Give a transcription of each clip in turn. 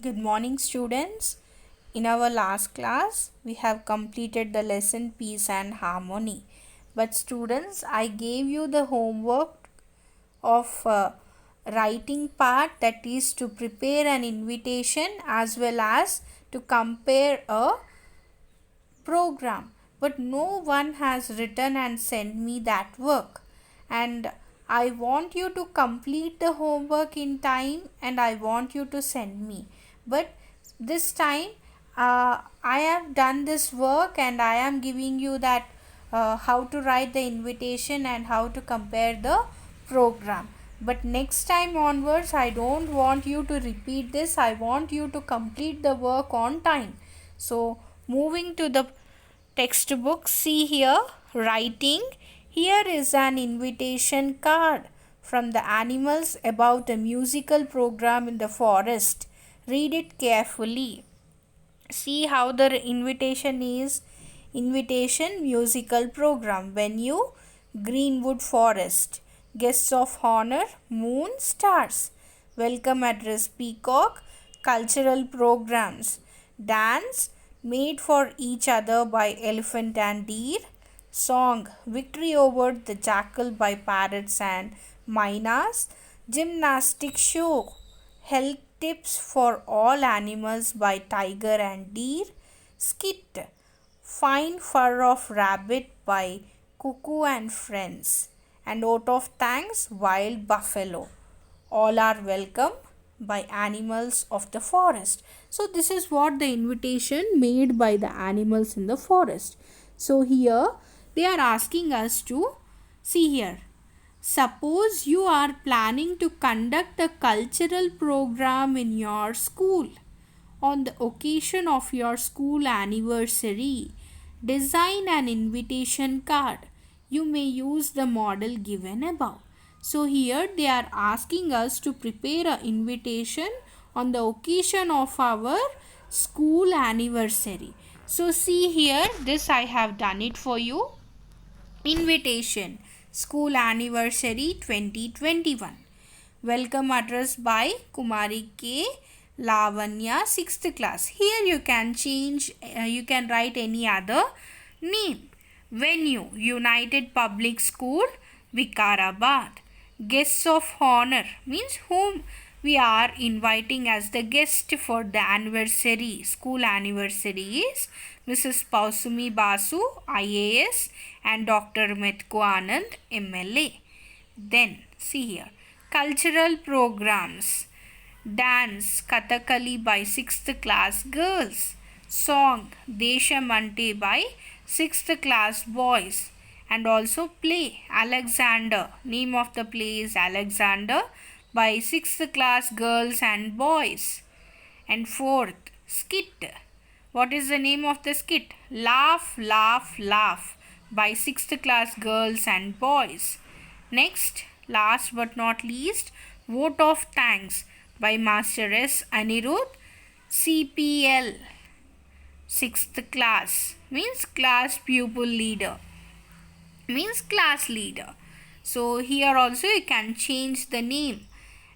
Good morning, students. In our last class, we have completed the lesson Peace and Harmony. But, students, I gave you the homework of writing part, that is to prepare an invitation as well as to compare a program, but no one has written and sent me that work, and I want you to complete the homework in time and I want you to send me. But this time I have done this work and I am giving you that how to write the invitation and how to compare the program. But next time onwards, I don't want you to repeat this. I want you to complete the work on time. So, moving to the textbook, see here, writing. Here is an invitation card from the animals about a musical program in the forest. Read it carefully. See how the invitation is. Invitation musical program, venue Greenwood Forest, guests of honor moon stars, welcome address peacock, cultural programs, dance made for each other by elephant and deer, song victory over the jackal by parrots and mynas, gymnastic show health tips for all animals by tiger and deer, skit fine fur of rabbit by cuckoo and friends, and out of thanks wild buffalo, all are welcome by animals of the forest. So this is what the invitation made by the animals in the forest. So here they are asking us to see here. Suppose you are planning to conduct a cultural program in your school. On the occasion of your school anniversary, design an invitation card. You may use the model given above. So here they are asking us to prepare an invitation on the occasion of our school anniversary. So see here, this I have done it for you. Invitation, school anniversary 2021. Welcome address by Kumari K. Lavanya, 6th class. Here you can change, you can write any other name. Venue, United Public School, Vikarabad. Guests of honor means whom we are inviting as the guest for the anniversary, school anniversary is Mrs. Pausumi Basu, IAS, and Dr. Metko Anand, MLA. Then, see here, cultural programs. Dance Kathakali by 6th class girls. Song Deshamante by 6th class boys. And also play Alexander. Name of the play is Alexander by 6th class girls and boys. And fourth, skit. What is the name of the skit? Laugh, Laugh, Laugh by 6th class girls and boys. Next, last but not least, Vote of Thanks by Master S. Anirudh, CPL, 6th class, means class pupil leader, means class leader. So here also you can change the name,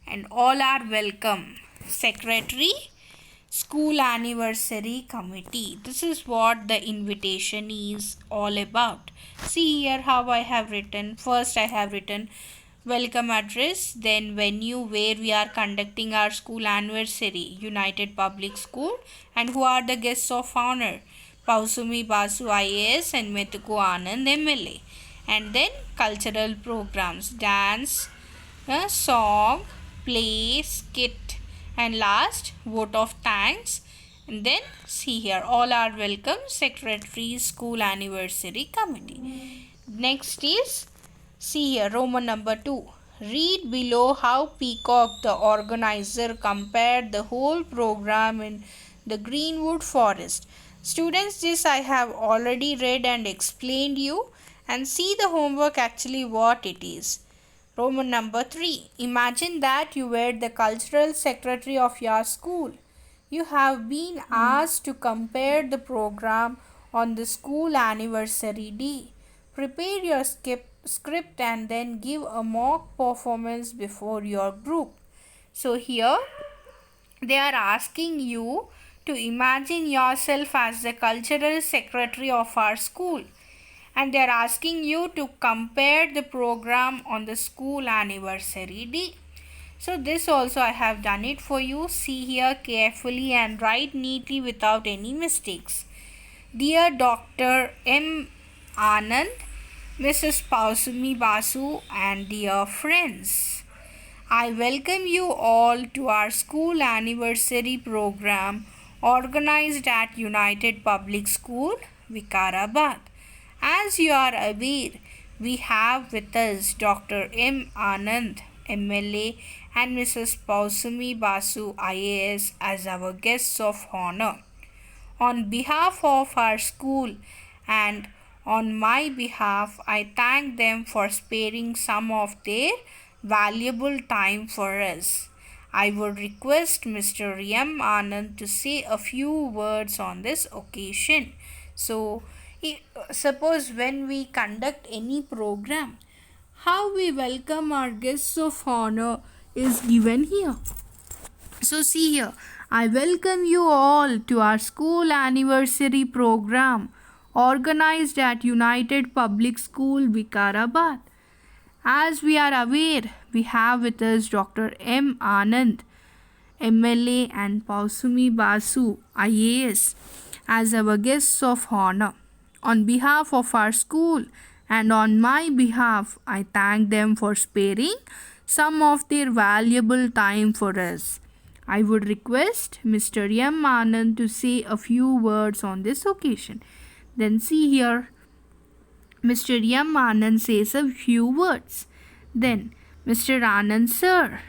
and all are welcome. Secretary, school anniversary committee. This is what the invitation is all about. See here how I have written. First I have written welcome address, then venue where we are conducting our school anniversary, United Public School, and who are the guests of honor, Pausumi Basu, IAS, and Metuku Anand, MLA. And then cultural programs, dance, song, play, skit, and last vote of thanks. And then see here, all are welcome, secretary, school anniversary committee. Next is, see here, Roman number 2. Read below how Peacock, the organizer, compared the whole program in the Greenwood Forest. Students, this I have already read and explained you, and see the homework actually what it is. Roman number 3. Imagine that you were the cultural secretary of your school. You have been asked to compare the program on the school anniversary day. Prepare your script and then give a mock performance before your group. So here They are asking you to imagine yourself as the cultural secretary of our school, and they are asking you to compare the program on the school anniversary day. So this also I have done it for you. See here carefully and write neatly without any mistakes. Dear Dr. M. Anand, Mrs. Pausumi Basu, and dear friends, I welcome you all to our school anniversary program organized at United Public School, Vikarabad. As you are aware, we have with us Dr. M. Anand, MLA, and Mrs. Pausumi Basu, IAS, as our guests of honor. On behalf of our school and on my behalf, I thank them for sparing some of their valuable time for us. I would request Mr. M. Anand to say a few words on this occasion. So, suppose when we conduct any program, how we welcome our guests of honor is given here. So see here, I welcome you all to our school anniversary program organized at United Public School, Vikarabad. As we are aware, we have with us Dr. M. Anand, MLA, and Pausumi Basu, IAS, as our guests of honor. On behalf of our school and on my behalf, I thank them for sparing some of their valuable time for us. I would request Mr. M. Anand to say a few words on this occasion. Then see here, Mr. M. Anand says a few words. Then, Mr. Anand sir.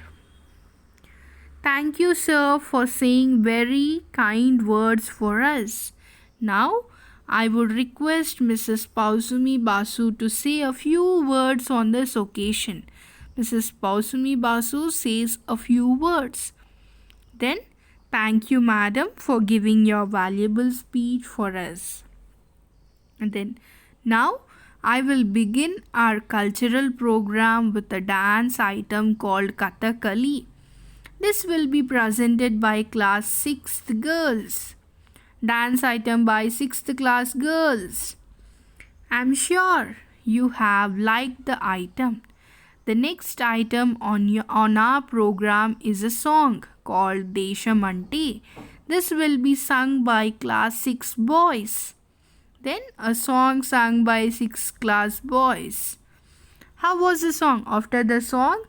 Thank you, sir, for saying very kind words for us. Now, I would request Mrs. Pausumi Basu to say a few words on this occasion. Mrs. Pausumi Basu says a few words. Then, thank you, madam, for giving your valuable speech for us. And then, now, I will begin our cultural program with a dance item called Kathakali. This will be presented by class 6th girls. Dance item by 6th class girls. I'm sure you have liked the item. The next item on our program is a song called Deshamante. This will be sung by class 6 boys. Then a song sung by 6th class boys. How was the song? After the song,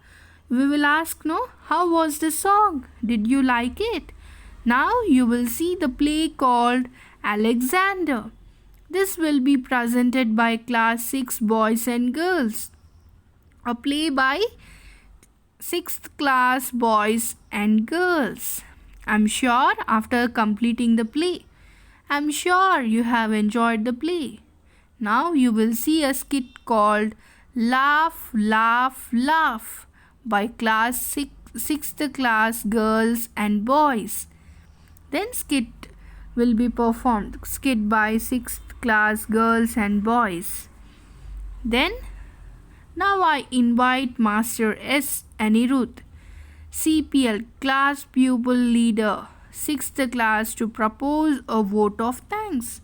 we will ask, no, how was the song? Did you like it? Now you will see the play called Alexander. This will be presented by class 6 boys and girls. A play by 6th class boys and girls. I'm sure after completing the play, I'm sure you have enjoyed the play. Now you will see a skit called Laugh, Laugh, Laugh by class 6th class girls and boys. Then skit will be performed. Skit by 6th class girls and boys. Then now I invite Master S. Anirudh, CPL class pupil leader, 6th class, to propose a vote of thanks.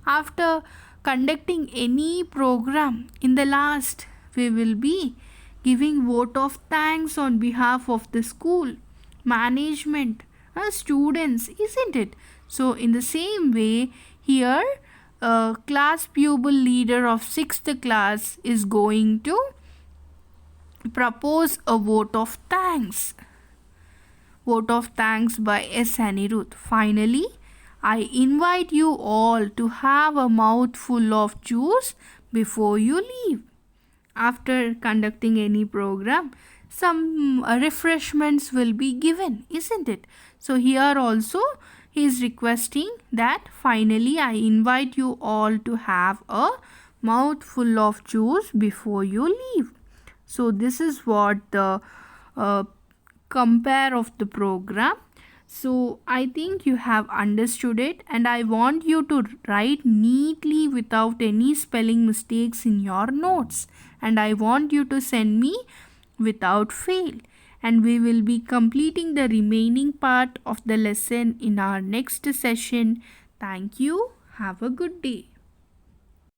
After conducting any program, in the last we will be giving vote of thanks on behalf of the school, management, students, isn't it? So in the same way, here class pupil leader of 6th class is going to propose a vote of thanks. Vote of thanks by S. Anirudh. Finally, I invite you all to have a mouthful of juice before you leave. After conducting any program, some refreshments will be given, isn't it? So here also he is requesting that finally I invite you all to have a mouthful of juice before you leave. So this is what the compare of the program. So I think you have understood it, and I want you to write neatly without any spelling mistakes in your notes, and I want you to send me without fail. and we will be completing the remaining part of the lesson in our next session. Thank you. Have a good day.